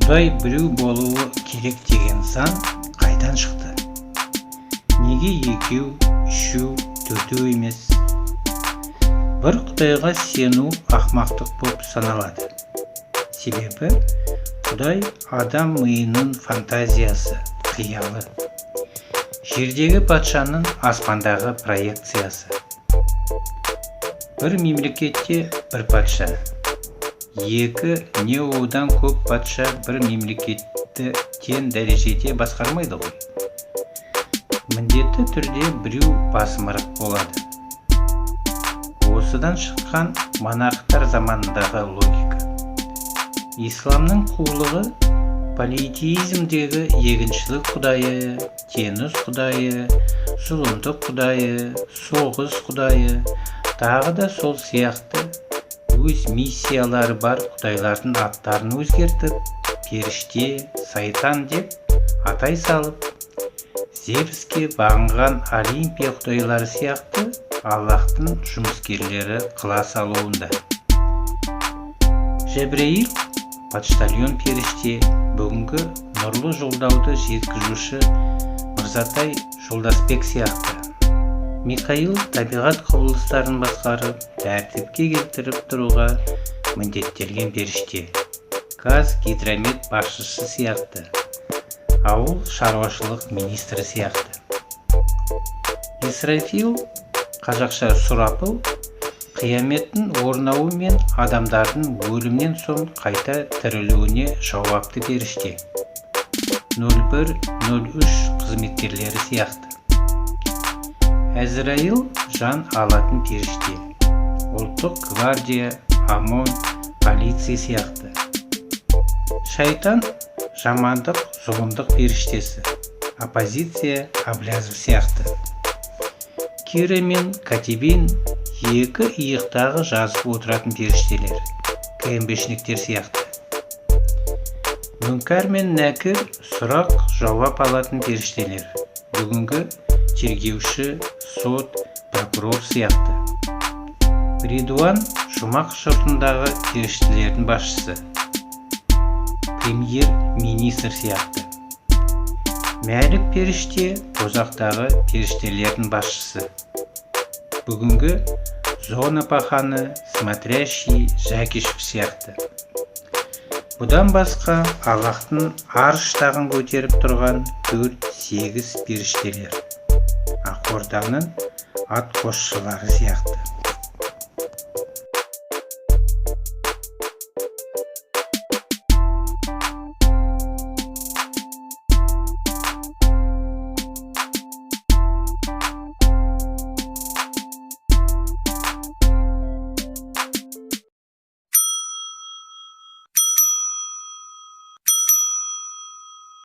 Құдай біреу болуы керек деген заң қайдан шықты? Неге екеу, үшеу, төртеу емес? Бір Құдайға сену ақмақтық болып саналады. Себебі Құдай адам миының фантазиясы, қиялы. Жердегі патшаның аспандағы проекциясы. Бір мемлекетте бір патша. Екі не одан көп патша бір мемлекетті тең дәрежеде басқармайды ғой. Міндетті түрде біреу басымырақ болады. Осыдан шыққан монархтар заманындағы логика. Исламның қулығы политеизмдегі егіншілік құдайы, теңіз құдайы, зұлымдық құдайы, соғыс құдайы, тағы да сол сияқты өз миссиялары бар құдайлардың аттарын өзгертіп, періште, сайтан деп атай салып, Зевске бағынған Олимпия құдайлары сияқты Аллахтың жұмыскерлері қыла салуында. Жебрейіл, почтальон періште, бүгінгі нұрлы жолдауды жеткізуші Мырзатай Жолдасбек сияқты. Михаил табиғат құбылыстарын басқарып, тәртіпке келтіріп тұруға міндеттелген періште. Қазгидромет басшысы сияқты. Ауыл шаруашылық министрі сияқты. Исрафил, қазақша сұрапыл, қияметтің орнауы мен адамдардың өлімнен соң қайта тірілуіне жауапты періште. 01-03 қызметкерлері сияқты. Әзраил жан алатын періште. Ұлттық гвардия, ОМОН, полиция сияқты. Шайтан жамандық, зұлымдық періштесі. Оппозиция Аблязов сияқты. Кира мен Катибин екі иықтағы жазып отыратын періштелер. КМБшниктер сияқты. Мүнкар мен Нәкір сұрақ жауап алатын періштелер. Бүгінгі тергеуші, сот, прокурор сияқты. Ридуан жұмақ жұртындағы періштелердің басшысы. Премьер-министр сияқты. Мәлік періште тозақтағы періштелердің басшысы. Бүгінгі зона паханы, смотрящий, Жәкишев сияқты. Бұдан басқа Аллахтың арш тағын көтеріп тұрған 4-8 періштелер. Ақорданың ат қосшылары сияқты.